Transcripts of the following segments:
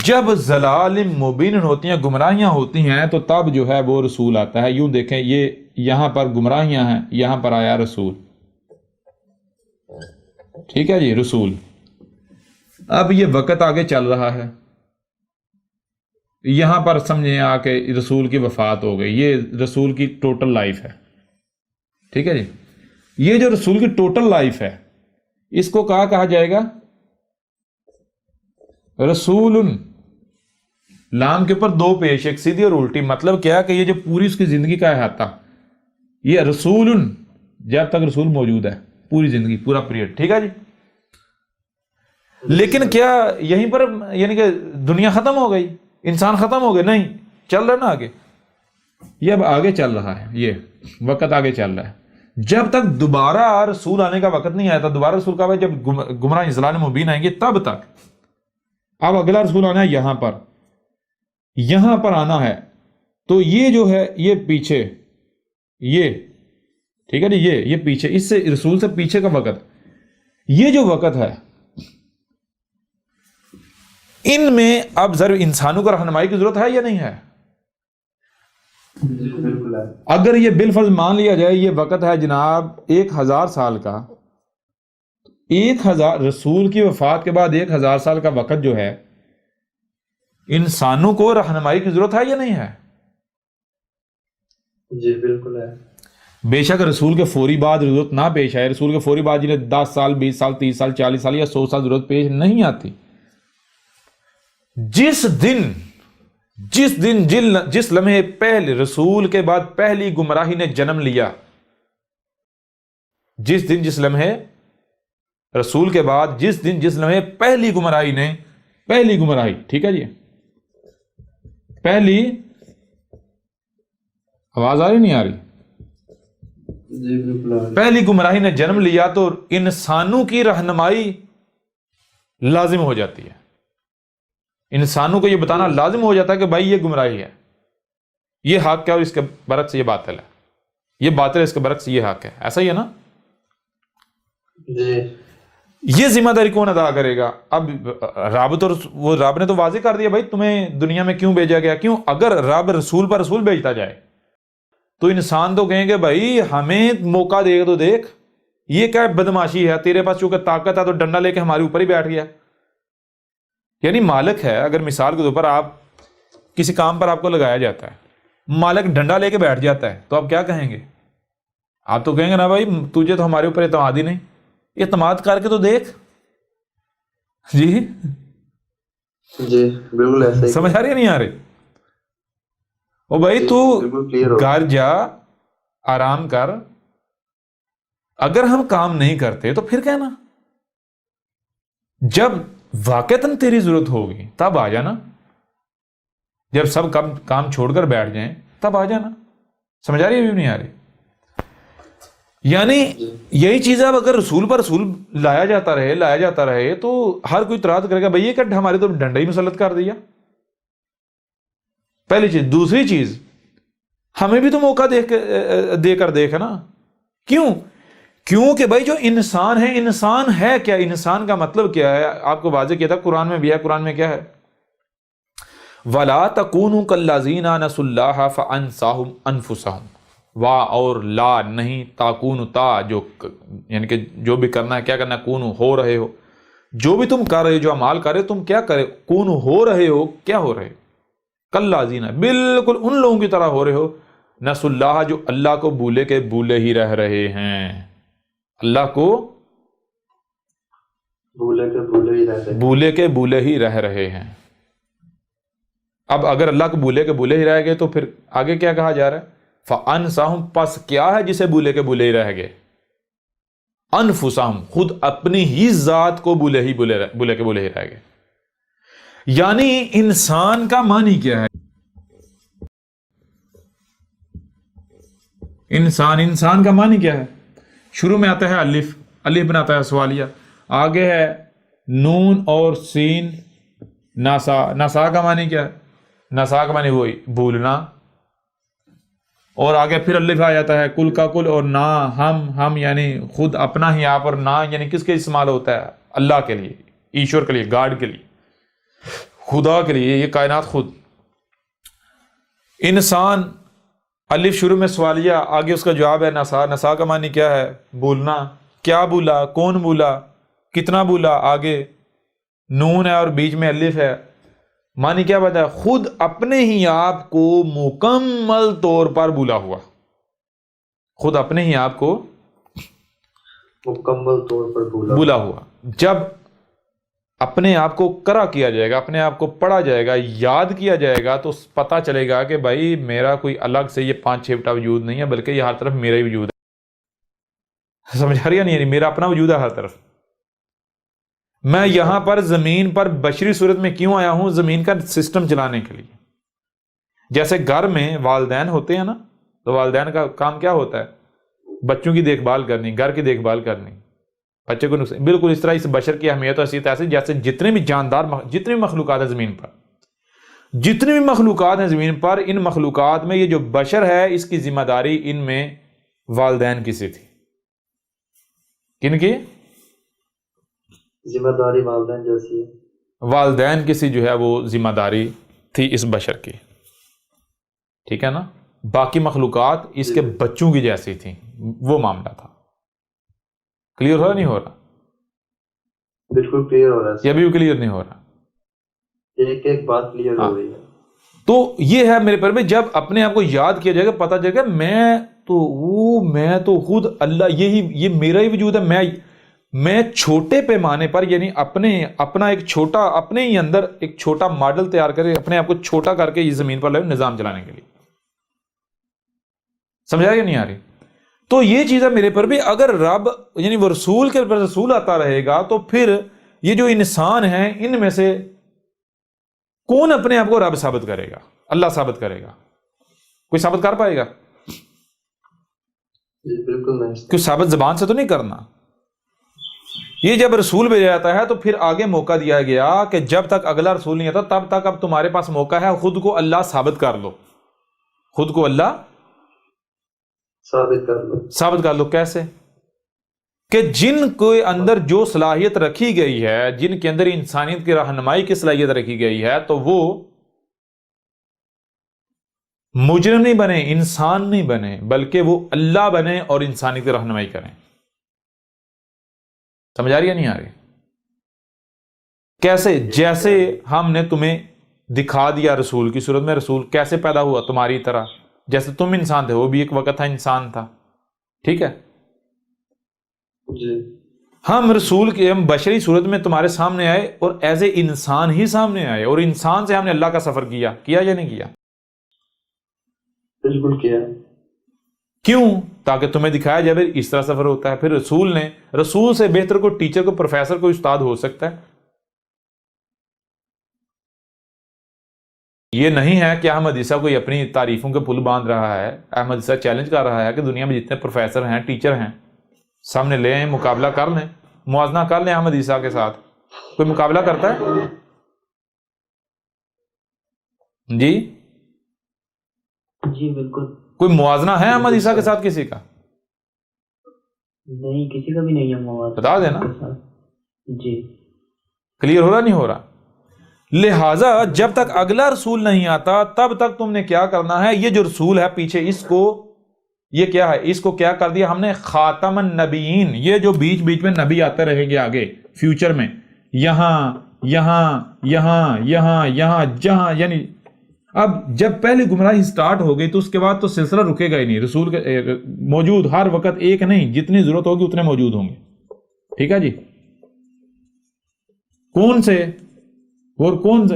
جب ضلال مبین ہوتی ہیں، گمراہیاں ہوتی ہیں، تو تب جو ہے وہ رسول آتا ہے. یوں دیکھیں، یہ یہاں پر گمراہیاں ہیں، یہاں پر آیا رسول. ٹھیک ہے جی، رسول. اب یہ وقت آگے چل رہا ہے، یہاں پر سمجھیں آ کے رسول کی وفات ہو گئی. یہ رسول کی ٹوٹل لائف ہے. ٹھیک ہے جی. یہ جو رسول کی ٹوٹل لائف ہے، اس کو کہا جائے گا رسول. لام کے اوپر دو پیش، ایک سیدھی اور الٹی. مطلب کیا کہ یہ جو پوری اس کی زندگی کا احاطہ، یہ رسول جب تک رسول موجود ہے، پوری زندگی، پورا پیریڈ. ٹھیک ہے جی. لیکن کیا یہیں پر یعنی کہ دنیا ختم ہو گئی، انسان ختم ہو گئے؟ نہیں، چل رہا نا آگے. یہ اب آگے چل رہا ہے، یہ وقت آگے چل رہا ہے. جب تک دوبارہ رسول آنے کا وقت نہیں آیا تھا. دوبارہ رسول کا جب گمراہ ضلال مبین آئیں گے تب تک. اب اگلا رسول آنا ہے یہاں پر آنا ہے. تو یہ جو ہے یہ پیچھے، یہ ٹھیک ہے جی، یہ پیچھے، اس سے رسول سے پیچھے کا وقت. یہ جو وقت ہے، ان میں اب ضرور انسانوں کو رہنمائی کی ضرورت ہے یا نہیں ہے؟ اگر یہ بالفرض مان لیا جائے یہ وقت ہے جناب 1000 سال کا، 1000 رسول کی وفات کے بعد 1000 سال کا وقت جو ہے، انسانوں کو رہنمائی کی ضرورت ہے یا نہیں ہے؟ جی بالکل ہے. بے شک رسول کے فوری بعد ضرورت نہ پیش آئے. رسول کے فوری بعد جنہیں 10 سال 20 سال 30 سال 40 سال یا 100 سال ضرورت پیش نہیں آتی. جس لمحے پہلے رسول کے بعد پہلی گمراہی نے جنم لیا، جس لمحے رسول کے بعد جس لمحے پہلی گمراہی ٹھیک ہے جی، پہلی آواز آ رہی نہیں آ رہی؟ جی بالکل. پہلی گمراہی نے جنم لیا تو انسانوں کی رہنمائی لازم ہو جاتی ہے. انسانوں کو یہ بتانا لازم ہو جاتا ہے کہ بھائی یہ گمراہی ہے، یہ حق ہے، اور اس کے برعکس یہ باطل ہے. یہ باطل ہے، اس کے برعکس یہ حق ہے. ایسا ہی ہے نا؟ جی. یہ ذمہ داری کون ادا کرے گا؟ اب رب نے تو واضح کر دیا بھائی تمہیں دنیا میں کیوں بھیجا گیا. کیوں؟ اگر رب رسول پر رسول بھیجتا جائے تو انسان تو کہیں گے بھائی ہمیں موقع دے تو دیکھ، یہ کیا بدماشی ہے، تیرے پاس چونکہ طاقت ہے تو ڈنڈا لے کے ہمارے اوپر ہی بیٹھ گیا. یعنی مالک ہے، اگر مثال کے طور پر آپ کسی کام پر آپ کو لگایا جاتا ہے، مالک ڈنڈا لے کے بیٹھ جاتا ہے تو آپ کیا کہیں گے؟ آپ تو کہیں گے نا بھائی تجھے تو ہمارے اوپر اعتماد ہی نہیں، اعتماد کر کے تو دیکھ. جی جی بالکل ایسا ہی. سمجھ آ رہی ہے نہیں آ رہی؟ او بھائی تو گھر جا، آرام کر. اگر ہم کام نہیں کرتے تو پھر کہنا، جب واقعتاً تیری ضرورت ہوگی تب آ جانا. جب سب کام چھوڑ کر بیٹھ جائیں تب آ جانا. سمجھ آ رہی ہے بھی نہیں آ رہی؟ یعنی یہی چیز ہے، اب اگر رسول پر رسول لایا جاتا رہے تو ہر کوئی اعتراض کرے گا بھئی یہ کہ ہمارے تو ڈنڈا ہی مسلط کر دیا. پہلی چیز. دوسری چیز، ہمیں بھی تو موقع دے کر دیکھ نا. کیوں کہ بھائی جو انسان ہے کیا؟ انسان کا مطلب کیا ہے؟ آپ کو واضح کیا تھا، قرآن میں بھی ہے. قرآن میں کیا ہے؟ وَلَا تَكُونُوا كَالَّذِينَ نَسُوا اللَّهَ فَأَنسَاهُمْ أَنفُسَهُمْ. وا اور لا نہیں، تاکون تا، جو یعنی کہ جو بھی کرنا ہے، کیا کرنا ہے؟ کون ہو رہے ہو، جو بھی تم کر رہے ہو، جو اعمال کر رہے ہو، تم کیا کرے؟ کون ہو رہے ہو. کیا ہو رہے ہو؟ کالذین، بالکل ان لوگوں کی طرح ہو رہے ہو، نسوا اللہ، جو اللہ کو بھولے کے بھولے ہی رہ رہے ہیں. اللہ کو بھولے کے بھولے ہی رہ رہے ہیں. اب اگر اللہ کو بھولے کے بھولے ہی رہ گئے تو پھر آگے کیا کہا جا رہا ہے؟ فَأَنْسَاهُمْ، پس کیا ہے جسے بھولے کے بھولے ہی رہ گئے؟ انفسہم، خود اپنی ہی ذات کو بھولے کے بھولے ہی رہ گئے. یعنی انسان کا معنی کیا ہے؟ انسان کا معنی کیا ہے؟ شروع میں آتا ہے الف بناتا ہے سوالیہ، آگے ہے نون اور سین. ناسا کا معنی کیا ہے؟ نسا کا معنی وہی بھولنا، اور آگے پھر الف آ جاتا ہے کل کا کل، اور نا ہم یعنی خود اپنا ہی آپ، اور نا یعنی کس کے استعمال ہوتا ہے؟ اللہ کے لیے، ایشور کے لیے، گاڈ کے لیے. خدا کے لیے، یہ کائنات خود. انسان، الف شروع میں سوالیہ، آگے اس کا جواب ہے نسا. نسا کا معنی کیا ہے؟ بولنا. کیا بولا، کون بولا، کتنا بولا، آگے نون ہے اور بیچ میں الف ہے. معنی کیا بتا ہے؟ خود اپنے ہی آپ کو مکمل طور پر بولا ہوا. خود اپنے ہی آپ کو مکمل طور پر بولا ہوا. جب اپنے آپ کو کرا کیا جائے گا، اپنے آپ کو پڑھا جائے گا، یاد کیا جائے گا، تو پتہ چلے گا کہ بھائی میرا کوئی الگ سے یہ 5-6 بٹا وجود نہیں ہے، بلکہ یہ ہر طرف میرا ہی وجود ہے. سمجھ آ رہی ہے نہیں؟ میرا اپنا وجود ہے ہر طرف. میں یہاں پر زمین پر بشری صورت میں کیوں آیا ہوں؟ زمین کا سسٹم چلانے کے لیے. جیسے گھر میں والدین ہوتے ہیں نا، تو والدین کا کام کیا ہوتا ہے؟ بچوں کی دیکھ بھال کرنی، گھر کی دیکھ بھال کرنی، بچے کو نقصان. بالکل اس طرح اس بشر کی اہمیت و حیثیت ایسی جیسے جتنے بھی جاندار، جتنے بھی مخلوقات ہیں زمین پر، جتنی بھی مخلوقات ہیں زمین پر، ان مخلوقات میں یہ جو بشر ہے اس کی ذمہ داری ان میں والدین کی سی تھی. کن کی ذمہ داری؟ والدین جیسی ہے. والدین کی سی جو ہے وہ ذمہ داری تھی اس بشر کی. ٹھیک ہے نا؟ باقی مخلوقات اس کے بچوں کی جیسی تھیں، وہ معاملہ تھا. کلیئر ہو رہا نہیں ہو رہا؟ بالکل کلیئر ہو رہا ہے. یہ بھی کلیئر نہیں ہو رہا؟ ایک ایک بات کلیئر ہو رہی ہے. تو یہ ہے میرے پر میں، جب اپنے آپ کو یاد کیا جائے گا، پتہ چلے گا میں تو خود اللہ، یہ میرا ہی وجود ہے. میں چھوٹے پیمانے پر، یعنی اپنا ایک چھوٹا، اپنے ہی اندر ایک چھوٹا ماڈل تیار کرے، اپنے آپ کو چھوٹا کر کے یہ زمین پر لائے نظام چلانے کے لیے. سمجھا کہ نہیں آ رہی؟ تو یہ چیز ہے میرے پر بھی. اگر رب یعنی وہ رسول کے پر رسول آتا رہے گا، تو پھر یہ جو انسان ہیں ان میں سے کون اپنے آپ کو رب ثابت کرے گا؟ اللہ ثابت کرے گا. کوئی ثابت کر پائے گا؟ بالکل نہیں. کوئی ثابت زبان سے تو نہیں کرنا. یہ جب رسول بھیجا جاتا ہے تو پھر آگے موقع دیا گیا کہ جب تک اگلا رسول نہیں آتا تب تک اب تمہارے پاس موقع ہے، خود کو اللہ ثابت کر لو. خود کو اللہ ثابت کر لو. کیسے؟ کہ جن کے اندر جو صلاحیت رکھی گئی ہے، جن کے اندر انسانیت کی رہنمائی کی صلاحیت رکھی گئی ہے، تو وہ مجرم نہیں بنے، انسان نہیں بنے، بلکہ وہ اللہ بنے اور انسانیت کی رہنمائی کریں. سمجھ آ رہی ہے نہیں آ رہی؟ کیسے؟ جیسے ہم نے تمہیں دکھا دیا رسول کی صورت میں، رسول کیسے پیدا ہوا تمہاری طرح، جیسے تم انسان تھے وہ بھی ایک وقت تھا انسان تھا. ٹھیک ہے جی. ہم رسول کے، ہم بشری صورت میں تمہارے سامنے آئے اور ایز اے انسان ہی سامنے آئے، اور انسان سے ہم نے اللہ کا سفر کیا یا نہیں کیا؟ بالکل کیا. کیوں؟ تاکہ تمہیں دکھایا جائے اس طرح سفر ہوتا ہے. پھر رسول سے بہتر کوئی ٹیچر، کوئی پروفیسر، کوئی استاد ہو سکتا ہے؟ یہ نہیں ہے کہ احمد عیسیٰ کوئی اپنی تعریفوں کے پل باندھ رہا ہے. احمد عیسیٰ چیلنج کر رہا ہے کہ دنیا میں جتنے پروفیسر ہیں، ٹیچر ہیں، سامنے لے آئیں، مقابلہ کر لیں، موازنہ کر لیں احمد عیسیٰ کے ساتھ. کوئی مقابلہ کرتا ہے؟ جی بالکل. کوئی موازنہ ہے احمد عیسیٰ کے ساتھ کسی کا؟ نہیں، کسی کا بھی نہیں ہے موازنہ. بتا دینا. جی. کلیئر ہو رہا نہیں ہو رہا؟ لہٰذا جب تک اگلا رسول نہیں آتا تب تک تم نے کیا کرنا ہے؟ یہ جو رسول ہے پیچھے، اس کو یہ کیا ہے؟ اس کو کیا کر دیا ہم نے؟ خاتم النبیین. یہ جو بیچ بیچ میں نبی آتے رہیں گے آگے فیوچر میں، یہاں یہاں یہاں یہاں یہاں جہاں، یعنی اب جب پہلے گمراہی سٹارٹ ہو گئی تو اس کے بعد تو سلسلہ رکے گا ہی نہیں. رسول کے موجود ہر وقت ایک نہیں، جتنی ضرورت ہوگی اتنے موجود ہوں گے. ٹھیک ہے جی؟ کون سے؟ اور کون سے؟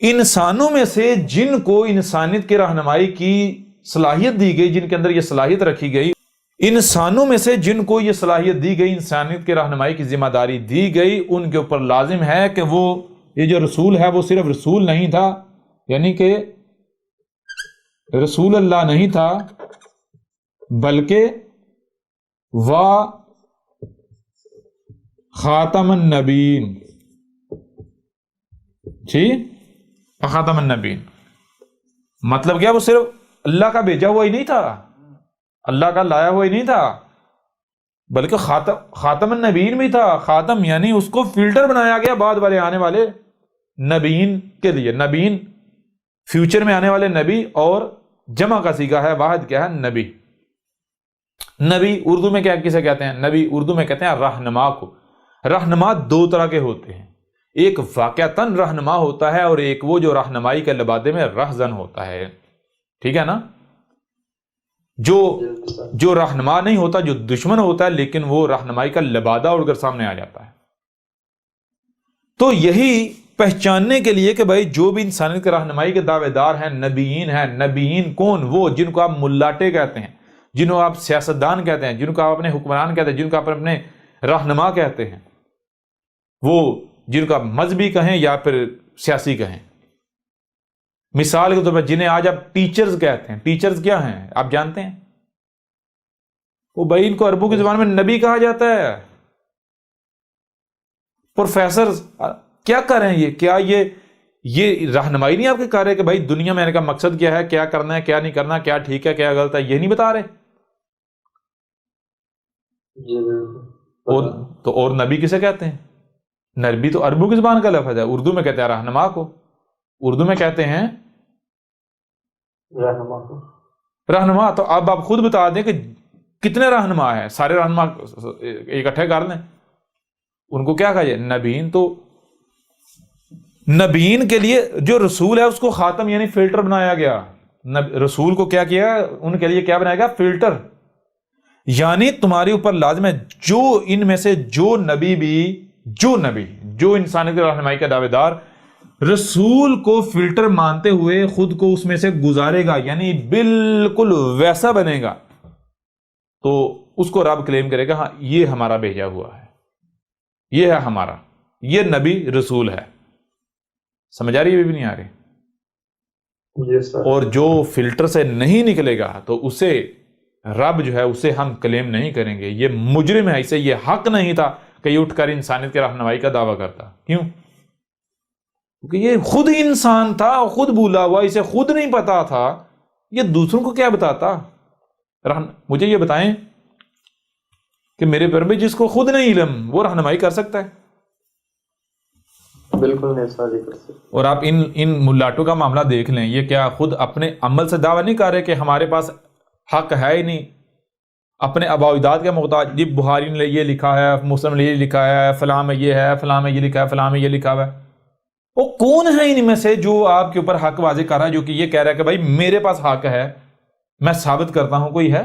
انسانوں میں سے جن کو انسانیت کی رہنمائی کی صلاحیت دی گئی، جن کے اندر یہ صلاحیت رکھی گئی، انسانوں میں سے جن کو یہ صلاحیت دی گئی، انسانیت کی رہنمائی کی ذمہ داری دی گئی، ان کے اوپر لازم ہے کہ وہ یہ جو رسول ہے وہ صرف رسول نہیں تھا، یعنی کہ رسول اللہ نہیں تھا، بلکہ خاتم النبیین. ٹھیک، خاتم النبیین مطلب کیا؟ وہ صرف اللہ کا بھیجا ہوا ہی نہیں تھا، اللہ کا لایا ہوا ہی نہیں تھا، بلکہ خاتم النبیین بھی تھا. خاتم یعنی اس کو فلٹر بنایا گیا بعد والے آنے والے. نبیین کے لیے. نبیین فیوچر میں آنے والے نبی, اور جمع کا صیغہ ہے, واحد کیا ہے, نبی. نبی اردو میں کیا کسے کہتے ہیں؟ نبی اردو میں کہتے ہیں رہنما کو. رہنما دو طرح کے ہوتے ہیں, ایک واقعتاً رہنما ہوتا ہے اور ایک وہ جو رہنمائی کے لبادے میں رہزن ہوتا ہے. ٹھیک ہے نا؟ جو رہنما نہیں ہوتا, جو دشمن ہوتا ہے, لیکن وہ رہنمائی کا لبادہ اڑ کر سامنے آ جاتا ہے. تو یہی پہچاننے کے لیے کہ بھائی جو بھی انسانیت کے رہنمائی کے دعوے دار ہیں نبیین ہیں. نبیین کون؟ وہ جن کو آپ ملاٹے کہتے ہیں, جنہوں آپ سیاستدان کہتے ہیں, جن کو آپ اپنے حکمران کہتے ہیں, جن کو آپ اپنے رہنما کہتے ہیں, وہ جن کو آپ مذہبی کہیں یا پھر سیاسی کہیں. مثال کے طور پر جنہیں آج آپ ٹیچرز کہتے ہیں. ٹیچرز کیا ہیں آپ جانتے ہیں؟ وہ بھائی ان کو عربوں کی زبان میں نبی کہا جاتا ہے. پروفیسرز کیا کر رہے ہیں یہ؟ کیا یہ رہنمائی نہیں آپ کے کر رہے کہ بھائی دنیا میں آنے کا مقصد کیا ہے, کیا کرنا ہے, کیا نہیں کرنا, کیا ٹھیک ہے, کیا غلط ہے, یہ نہیں بتا رہے؟ اور نبی کسے کہتے ہیں؟ نبی تو عربوں کی زبان کا لفظ ہے. اردو میں کہتے ہیں رہنما کو. اردو میں کہتے ہیں رہنما. تو اب آپ خود بتا دیں کہ کتنے رہنما ہیں. سارے رہنما اکٹھے کر لیں, ان کو کیا کہا جائے؟ نبیین. تو نبیین کے لیے جو رسول ہے اس کو خاتم یعنی فلٹر بنایا گیا. رسول کو کیا کیا؟ ان کے لیے کیا بنایا گیا؟ فلٹر. یعنی تمہارے اوپر لازم ہے جو ان میں سے جو نبی جو انسانیت کی رہنمائی کا دعوے دار رسول کو فلٹر مانتے ہوئے خود کو اس میں سے گزارے گا, یعنی بالکل ویسا بنے گا, تو اس کو رب کلیم کرے گا ہاں یہ ہمارا بھیجا ہوا ہے, یہ ہے ہمارا, یہ نبی رسول ہے. سمجھ آ رہی ہے بھی نہیں آ رہی؟ اور جو فلٹر سے نہیں نکلے گا تو اسے رب جو ہے اسے ہم کلیم نہیں کریں گے. یہ مجرم ہے, اسے یہ حق نہیں تھا کہ یہ اٹھ کر انسانیت کے رہنمائی کا دعویٰ کرتا. کیوں؟ کیونکہ یہ خود انسان تھا, خود بھولا ہوا, اسے خود نہیں پتا تھا, یہ دوسروں کو کیا بتاتا؟ مجھے یہ بتائیں کہ میرے پر میں جس کو خود نہیں علم وہ رہنمائی کر سکتا ہے؟ بالکل نہیں کر سکتا. اور آپ ان ملاٹوں کا معاملہ دیکھ لیں, یہ کیا خود اپنے عمل سے دعویٰ نہیں کر رہے کہ ہمارے پاس حق ہے ہی نہیں, اپنے آباء و اجداد کے محتاج. جی بخاری نے یہ لکھا ہے, مسلم نے یہ لکھا ہے, فلاں میں یہ ہے, فلاں میں یہ لکھا ہے, فلاں میں یہ لکھا ہوا ہے. وہ کون ہے ان میں سے جو آپ کے اوپر حق واضح کر رہا ہے, جو کہ یہ کہہ رہا ہے کہ بھائی میرے پاس حق ہے, میں ثابت کرتا ہوں؟ کوئی ہے؟